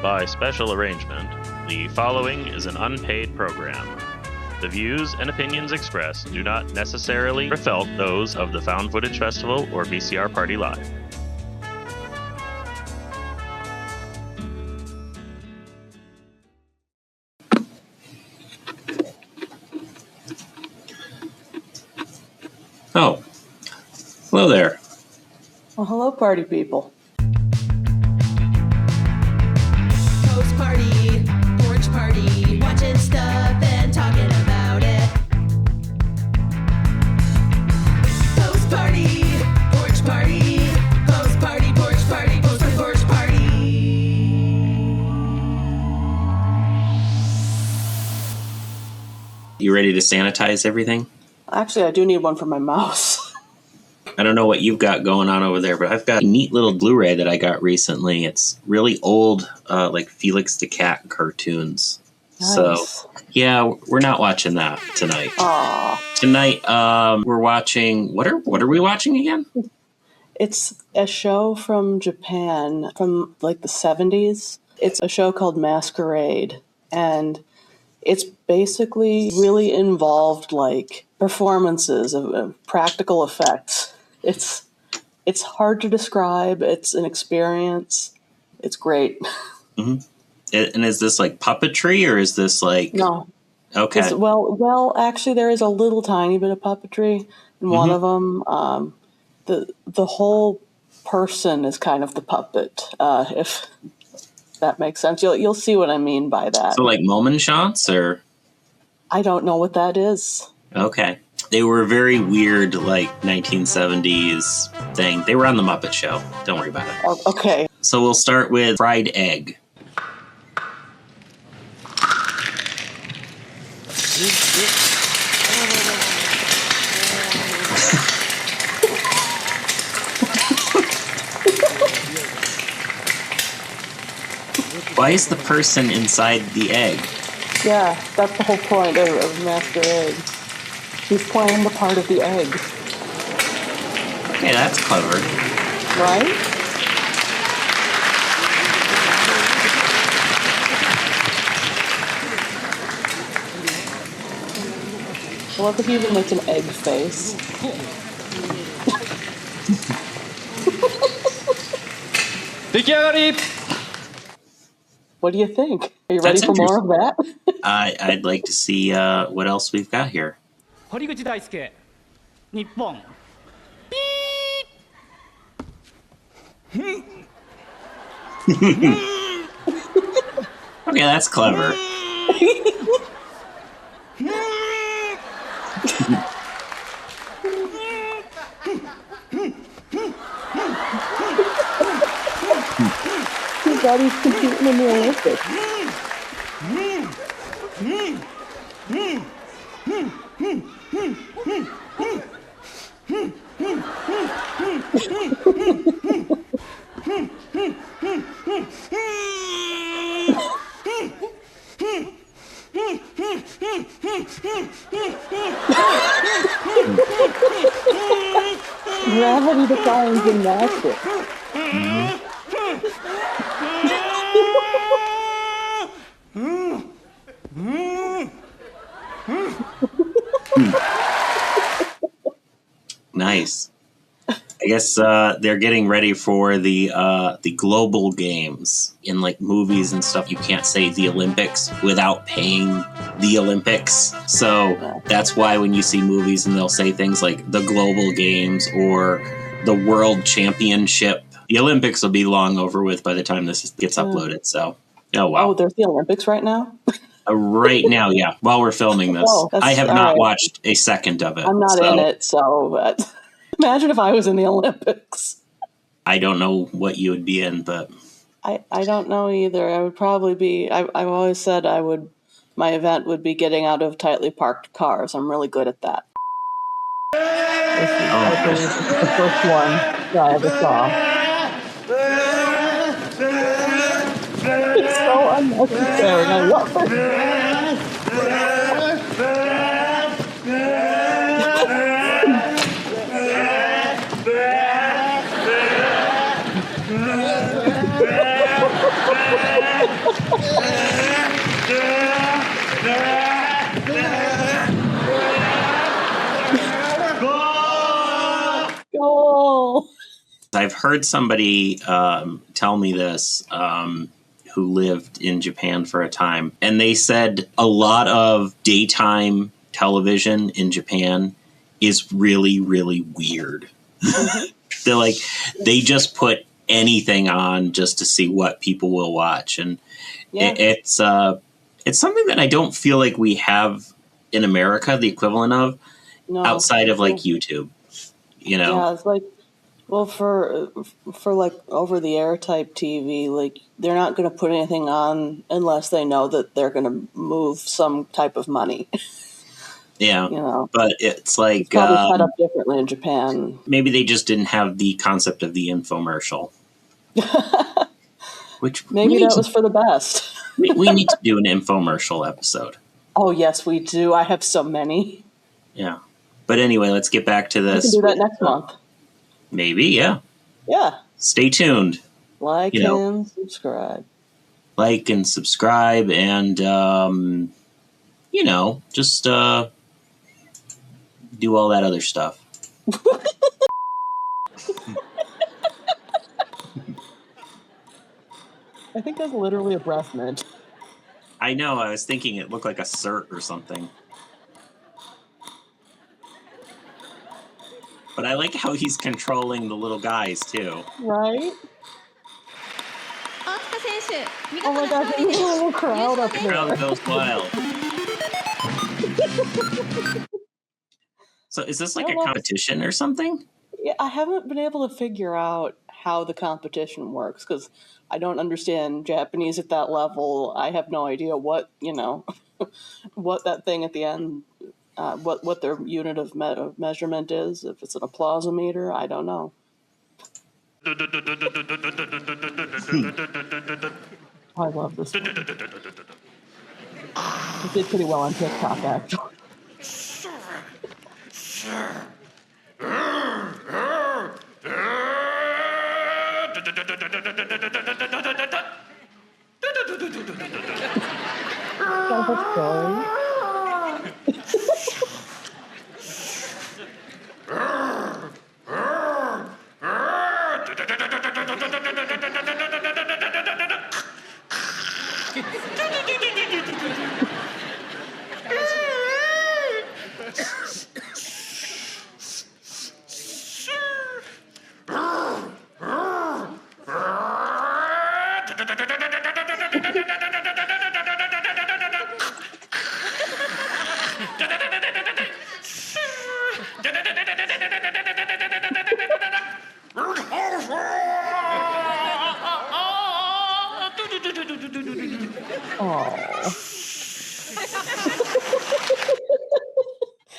By special arrangement, the following is an unpaid program. The views and opinions expressed do not necessarily reflect those of the Found Footage Festival or VCR Party Live. Oh, hello there. Well, hello, party people. Post party, porch party, watching stuff and talking about it. Post party, porch party, post party, porch party, post party, porch party. You ready to sanitize everything? Actually, I do need one for my mouse. I don't know what you've got going on over there, but I've got a neat little Blu-ray that I got recently. It's really old, like Felix the Cat cartoons. Nice. So, yeah, we're not watching that tonight. Aw. Tonight, we're watching... What are we watching again? It's a show from Japan from like the 70s. It's a show called Masquerade. And it's basically really involved like performances of practical effects. It's hard to describe. It's an experience. It's great. Mm-hmm. And is this like puppetry or is this like... No. Okay. Well, actually, there is a little tiny bit of puppetry in one of them. The whole person is kind of the puppet, if that makes sense. You'll see what I mean by that. So like moment shots or... I don't know what that is. Okay. They were a very weird, like, 1970s thing. They were on The Muppet Show. Don't worry about it. Oh, okay. So we'll start with fried egg. Why is the person inside the egg? Yeah, that's the whole point of Masquerade. She's playing the part of the egg. Okay, that's clever. Right? I love if he even makes an egg face. What do you think? Are you ready That's for more of that? I'd like to see what else we've got here. 堀口大輔日本 Okay, that's clever. Too bad he's competing in the Olympics. Gravity defying gymnastics. Nice. I guess they're getting ready for the global games in like movies and stuff. You can't say the Olympics without paying the Olympics. So that's why when you see movies and they'll say things like the global games or the world championship, the Olympics will be long over with by the time this gets uploaded. So, oh wow. Oh, there's the Olympics right now? Right now, yeah. While we're filming this, Oh, I have not right. watched a second of it. I'm not in it, so but imagine if I was in the Olympics. I don't know what you would be in, but I don't know either. I would probably be. I've always said my event would be getting out of tightly parked cars. I'm really good at that. This is, I believe, the first one that I ever saw. It's so unnecessary. I love it. Goal. I've heard somebody tell me this who lived in Japan for a time, and they said a lot of daytime television in Japan is really, really weird. They're like, they just put anything on just to see what people will watch, and Yeah. it's something that I don't feel like we have in America the equivalent of No. outside of like YouTube. You know, Yeah, it's like, well, for like over the air type TV, like they're not going to put anything on unless they know that they're going to move some type of money. yeah. You know, But it's like it's probably set up differently in Japan. maybe they just didn't have the concept of the infomercial. Which Maybe that was for the best. we need to do an infomercial episode. Oh yes, we do. I have so many. Yeah. But anyway, let's get back to We this. can do that next month. Maybe, yeah. Yeah. Stay tuned. Like You know. and subscribe. Like and subscribe and just do all that other stuff. I think that's literally a breath mint. I know, I was thinking it looked like a cert or something. But I like how he's controlling the little guys too. Right? 大塚選手、見 Oh 事 my な god, 勝利 there's です。 a little crowd up 優勝 there. Crowd goes wild. So is this like a competition or something? Yeah, I haven't been able to figure out how the competition works because I don't understand Japanese at that level. I have no idea what, what that thing at the end, what their unit of measurement is. If it's an applausometer, I don't know. I love this one. It did pretty well on TikTok, actually. That was silly.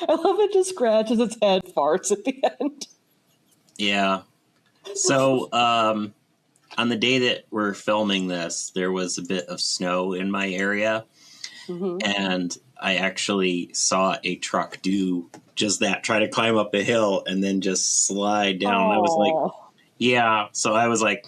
I love it just scratches its head, farts at the end. Yeah. So, on the day that we're filming this, there was a bit of snow in my area. Mm-hmm. And I actually saw a truck do just that, try to climb up a hill and then just slide down. And I was like, yeah. So I was like,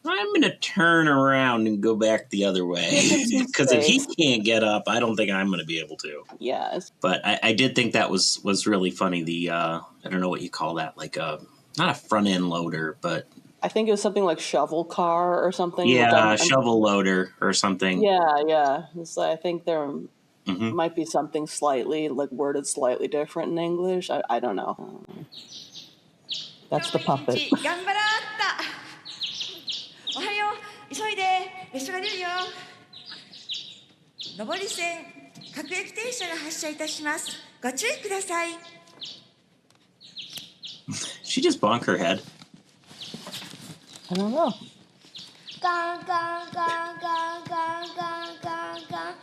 I'm going to turn around and go back the other way. Because if he can't get up, I don't think I'm going to be able to. Yes. But I did think that was really funny. The, I don't know what you call that, like not a front end loader, but I think it was something like shovel car or something. yeah, shovel loader or something. Yeah. So I think there Mm-hmm. might be something slightly, like worded slightly different in English. I don't know. That's the puppet. 頑張らーったおはよう、急いで列車が出るよ。上り線各駅停車が発車いたします。ご注意ください。 She just bonk her head. I don't know.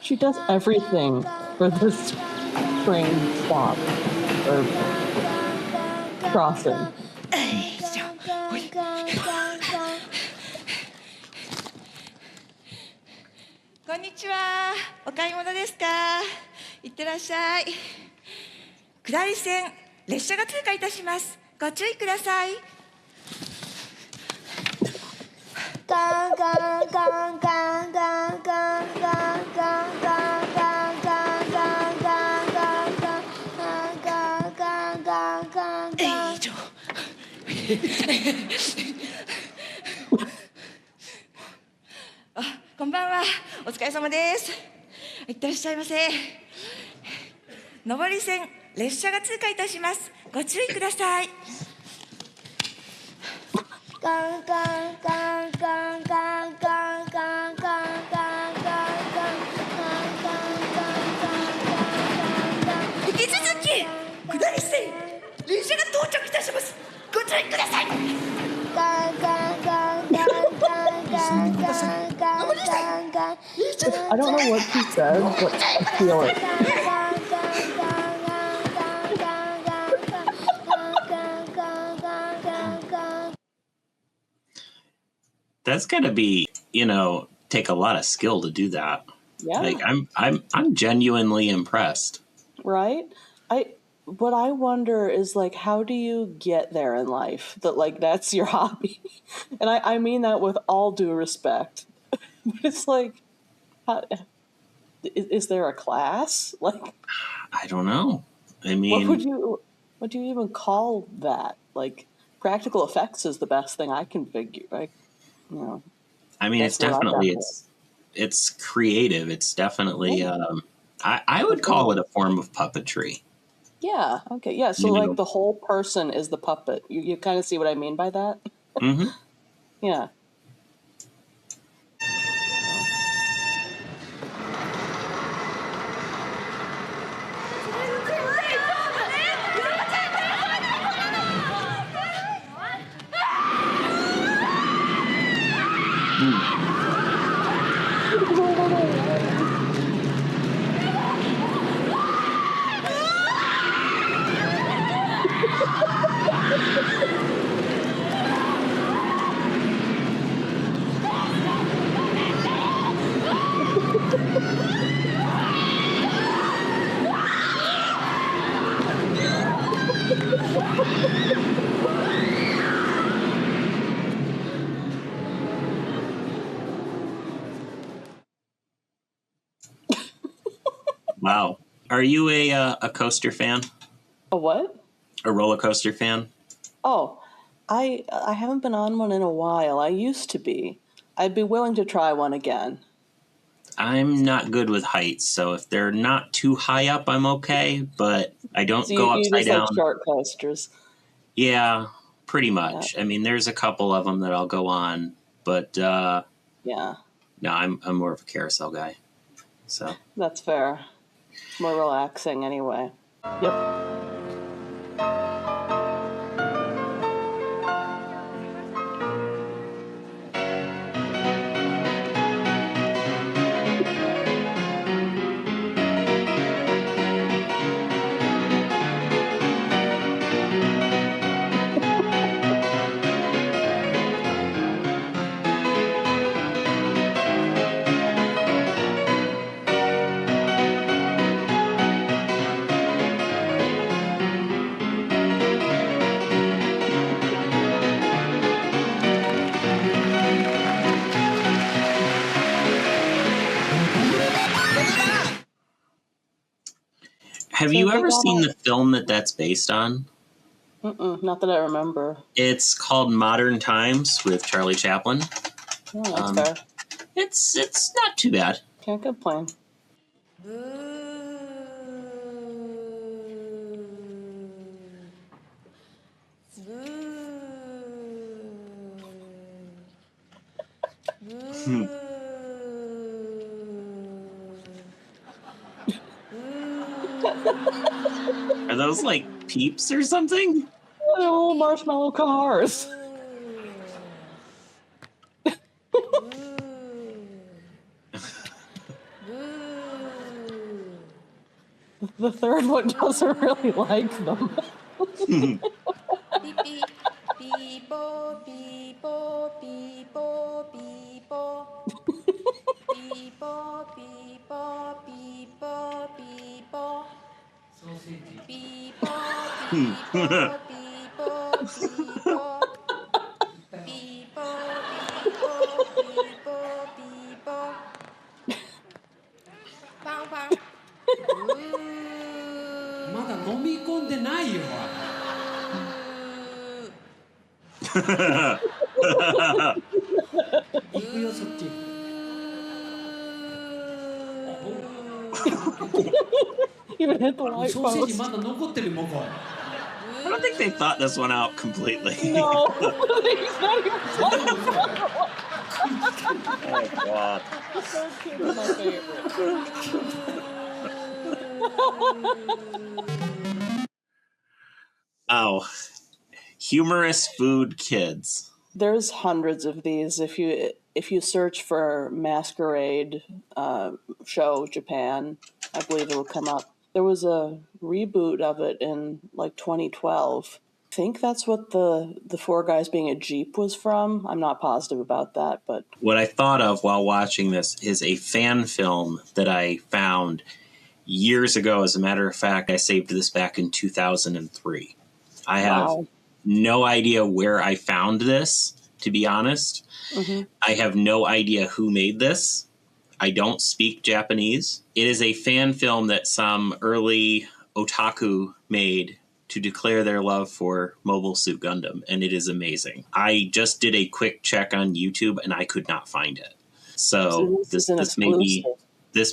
She does everything for this train stop or crossing. こんにちは。お買い物ですか。いってらっしゃい。下り線列車が通過いたします。ご注意ください。 Oh, こんばんは。お疲れ様です。いってらっしゃいませ。上り線列車が通過いたします。ご注意ください。カンカンカンカンカンカンカンカンカンカンカンカン引き続き下り線列車が到着いたします。ご注意ください。カンカンカンカンカンカンカンカンカンカン I don't know what she said, but I feel it. That's gotta be, take a lot of skill to do that. Yeah. Like I'm genuinely impressed. Right? What I wonder is like, how do you get there in life? That like that's your hobby, and I mean that with all due respect. But it's like, how, is there a class? Like, I don't know. I mean, what do you even call that? Like, practical effects is the best thing I can figure. Like, I mean, it's that's what I definitely got. it's creative. It's definitely I would call it a form of puppetry. Yeah. Okay. Yeah. So like the whole person is the puppet. You kind of see what I mean by that? Mm-hmm. Yeah. Wow. Are you a coaster fan? A what? A roller coaster fan? Oh, I haven't been on one in a while. I used to be. I'd be willing to try one again. I'm not good with heights, so if they're not too high up, I'm okay. But I don't So go you upside just down. like short coasters. Yeah, pretty much. I mean, there's a couple of them that I'll go on, but Yeah, no, I'm more of a carousel guy. So that's fair. More relaxing anyway. Yep. have So you they ever got seen the film that's based on? Not that I remember. It's called Modern Times with Charlie Chaplin. Oh, that's fair. It's not too bad. Can't complain. Are those like peeps or something? They're little marshmallow cars. The third one doesn't really like them. Beep beep beep bo beep bo beep bo beep bo beep bo beep bo beep bo beep bo beep bo beep bo beep bo beep bo beep bo beep bo beep bo beep bo bang bang まだ飲み込んでないよ。行くよそっち Even hit the light ソーセージ post. まだ残ってるもんこれ I don't think they thought this one out completely. No, he's not even Oh, God. The third kid is my favorite. Oh, humorous food kids. There's hundreds of these. If you search for Masquerade show Japan, I believe it'll come up. There was a reboot of it in like 2012. I think that's what the Four Guys Being a Jeep was from. I'm not positive about that, but What I thought of while watching this is a fan film that I found years ago. As a matter of fact, I saved this back in 2003. I have wow. no idea where I found this, to be honest. Mm-hmm. I have no idea who made this. I don't speak Japanese. It is a fan film that some early otaku made to declare their love for Mobile Suit Gundam, and it is amazing. I just did a quick check on YouTube, and I could not find it. So this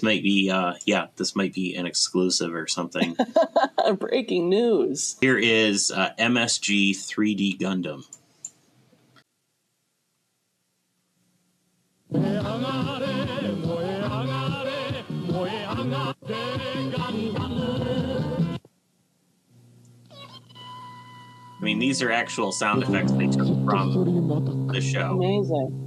may be an exclusive or something. Breaking news. Here is MSG 3D Gundam. I mean, these are actual sound effects they took from the show. Amazing.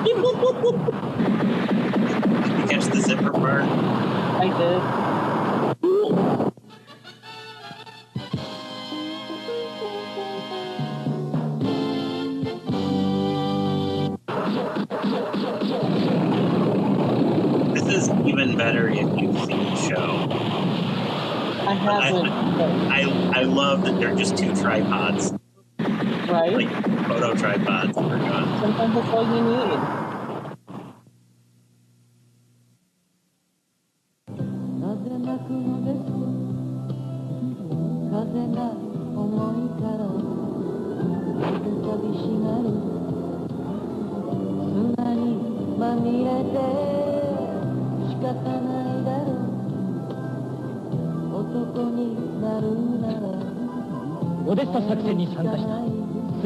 Did you catch the zipper part? I did. This is even better if you've seen the show. I haven't. I love that they're just two tripods, Right? like photo tripods. For God. Sometimes that's all you need. なぜ泣くのです風が重いからなぜ寂しがる砂にまみれて仕方ないだろう男になるならオデッサ作戦に参加した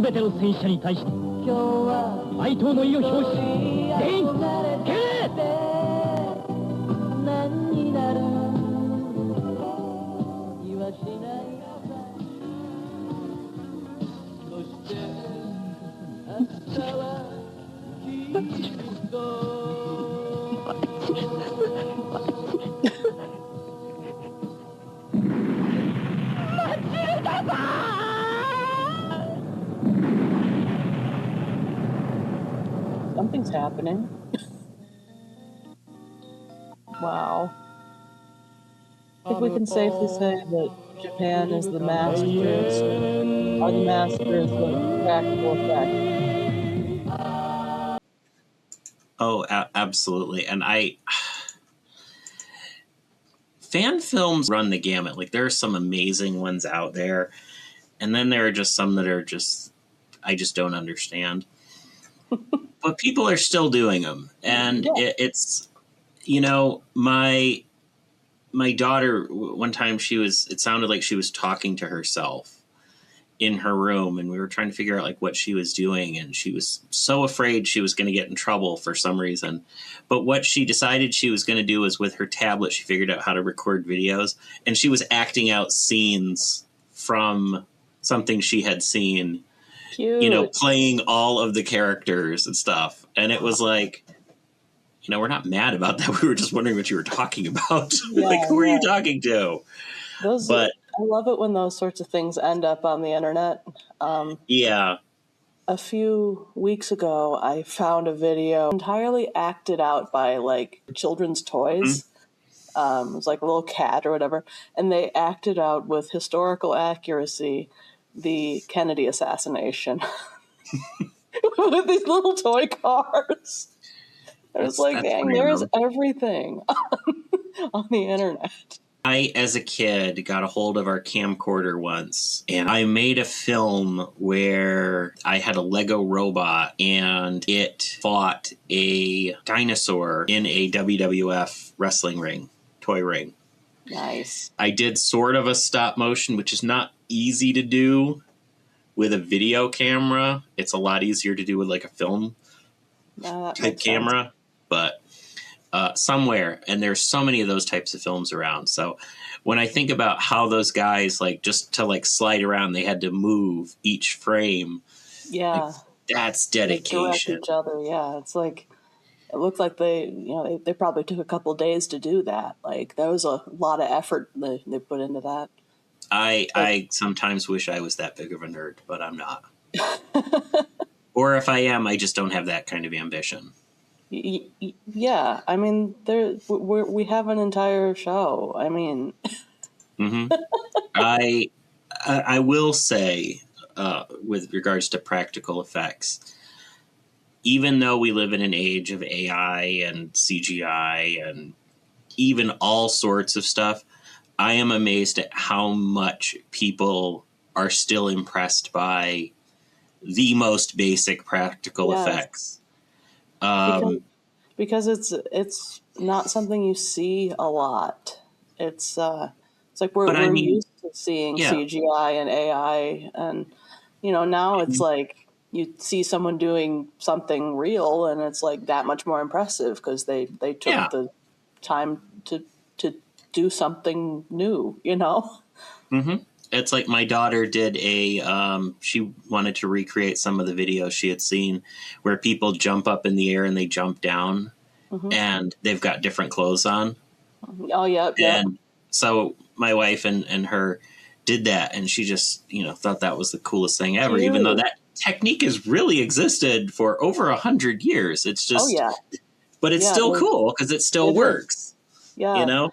全ての戦死者に対して今日は哀悼の意を表し全員敬礼何になる言わしないそして明日はきっと Something's happening. Wow. I think we can safely say that Japan is the masters of practical effect. Oh, absolutely. And fan films run the gamut. Like, there are some amazing ones out there, and then there are just some that are just, I just don't understand. But people are still doing them, and it's, you know, my my daughter, one time it sounded like she was talking to herself in her room, and we were trying to figure out like what she was doing, and she was so afraid she was going to get in trouble for some reason. But what she decided she was going to do is with her tablet, she figured out how to record videos, and she was acting out scenes from something she had seen, Cute. playing all of the characters and stuff. And it was like, we're not mad about that. We were just wondering what you were talking about. Like, who are you talking to? But I love it when those sorts of things end up on the internet. yeah. A few weeks ago, I found a video entirely acted out by like children's toys. It was like a little cat or whatever, and they acted out with historical accuracy the Kennedy assassination with these little toy cars. It was like, dang, there's everything on the internet. I, as a kid, got a hold of our camcorder once, and I made a film where I had a Lego robot, and it fought a dinosaur in a WWF wrestling ring, toy ring. Nice. I did sort of a stop motion, which is not easy to do with a video camera. It's a lot easier to do with like a film type camera, but somewhere, and there's so many of those types of films around. So when I think about how those guys, like, just to like slide around, they had to move each frame. Yeah, like, that's dedication. They each other. Yeah, it's like it looked like they probably took a couple of days to do that. Like there was a lot of effort they put into that. I sometimes wish I was that big of a nerd, but I'm not. Or if I am, I just don't have that kind of ambition. Yeah, I mean, we have an entire show. I mean, I will say, with regards to practical effects, even though we live in an age of AI and CGI and even all sorts of stuff, I am amazed at how much people are still impressed by the most basic practical effects. Because it's not something you see a lot. It's like we're used to seeing CGI and AI, and now it's like you see someone doing something real, and it's like that much more impressive because they took the time to do something new. It's like my daughter did she wanted to recreate some of the videos she had seen where people jump up in the air and they jump down, and they've got different clothes on. Oh, yeah. And so my wife and her did that, and she just, thought that was the coolest thing ever, even though that technique has really existed for over 100 years. It's just, but it's still cool because it still works. Yeah.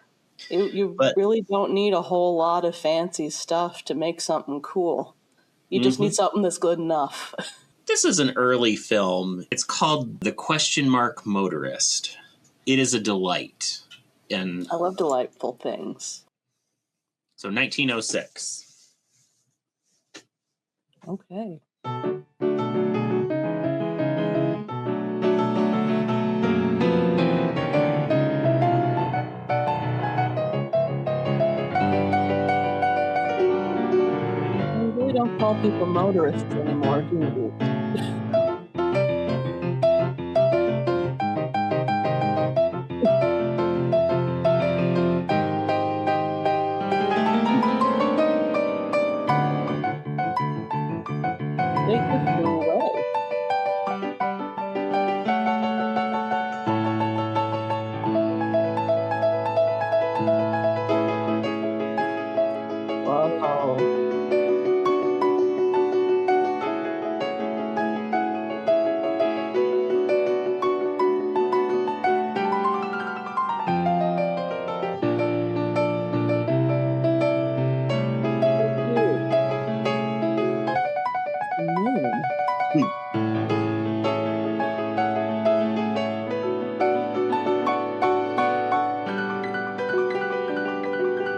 You really don't need a whole lot of fancy stuff to make something cool. You just need something that's good enough. This is an early film. It's called The Question Mark Motorist. It is a delight. And I love delightful things. So 1906. Okay. Don't call people motorists anymore, do you? They just flew away. Wow.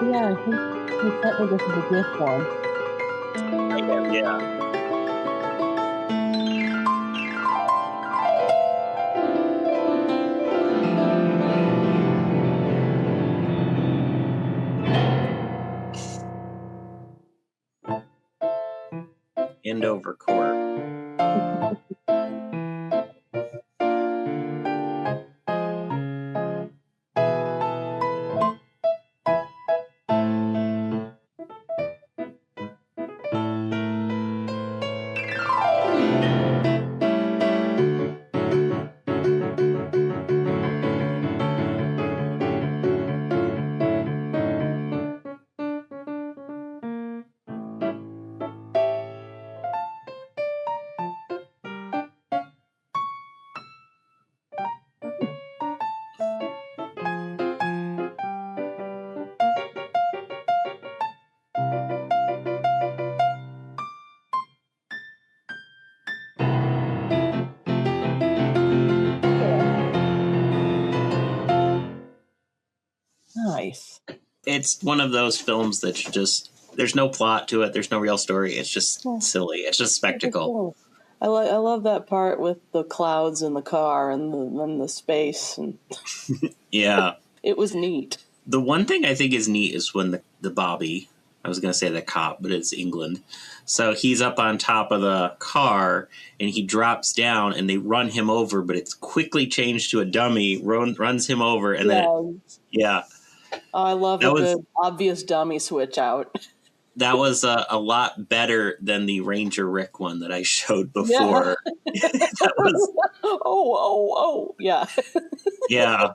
Yeah, I think he sent me this as a gift once. Yeah. over court. Nice. It's one of those films that's just, there's no plot to it. There's no real story. It's just silly. It's just spectacle. I love that part with the clouds in the car and the space, and Yeah. it was neat. The one thing I think is neat is when the Bobby, I was going to say the cop, but it's England. So he's up on top of the car and he drops down and they run him over, but it's quickly changed to a dummy, runs him over. And then, Oh, I love That a was- good obvious dummy switch out. that was a lot better than the Ranger Rick one that I showed before. That was, oh, yeah. yeah,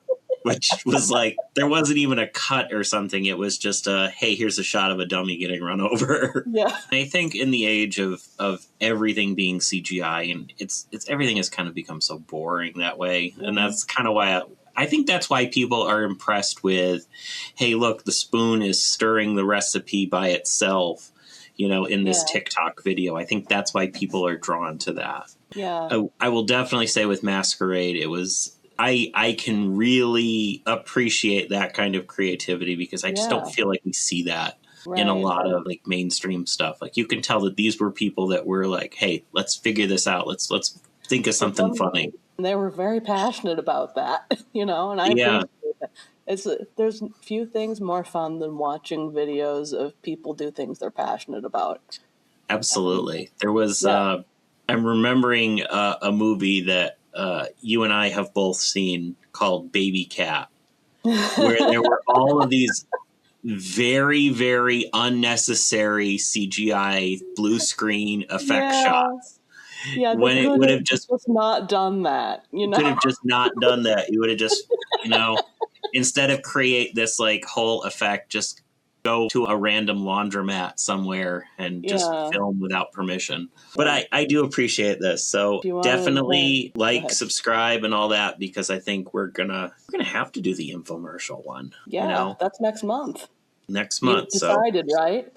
which was like, there wasn't even a cut or something. It was just hey, here's a shot of a dummy getting run over. Yeah. I think in the age of everything being CGI, and it's everything has kind of become so boring that way. And that's kind of why I think that's why people are impressed with, hey, look, the spoon is stirring the recipe by itself, in this TikTok video. I think that's why people are drawn to that. Yeah. I will definitely say with Masquerade, it was, I can really appreciate that kind of creativity because I just don't feel like we see that in a lot of like mainstream stuff. Like you can tell that these were people that were like, hey, let's figure this out. Let's think of something funny. They were very passionate about that, and I appreciate that. There's few things more fun than watching videos of people do things they're passionate about. Absolutely. There was, I'm remembering a movie that you and I have both seen called Baby Cat, where there were all of these very, very unnecessary CGI blue screen effect shots. Yeah, when it would have just not done that, could have just not done that. You would have just, instead of create this like whole effect, just go to a random laundromat somewhere and just film without permission. But I do appreciate this. So definitely subscribe and all that, because I think we're gonna have to do the infomercial one. Yeah, that's next month. Next month. You decided, right?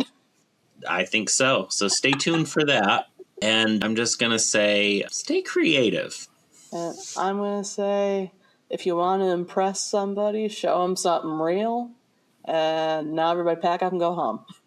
I think so. So stay tuned for that. And I'm just gonna say, stay creative. And I'm gonna say, if you want to impress somebody, show them something real. And now everybody pack up and go home.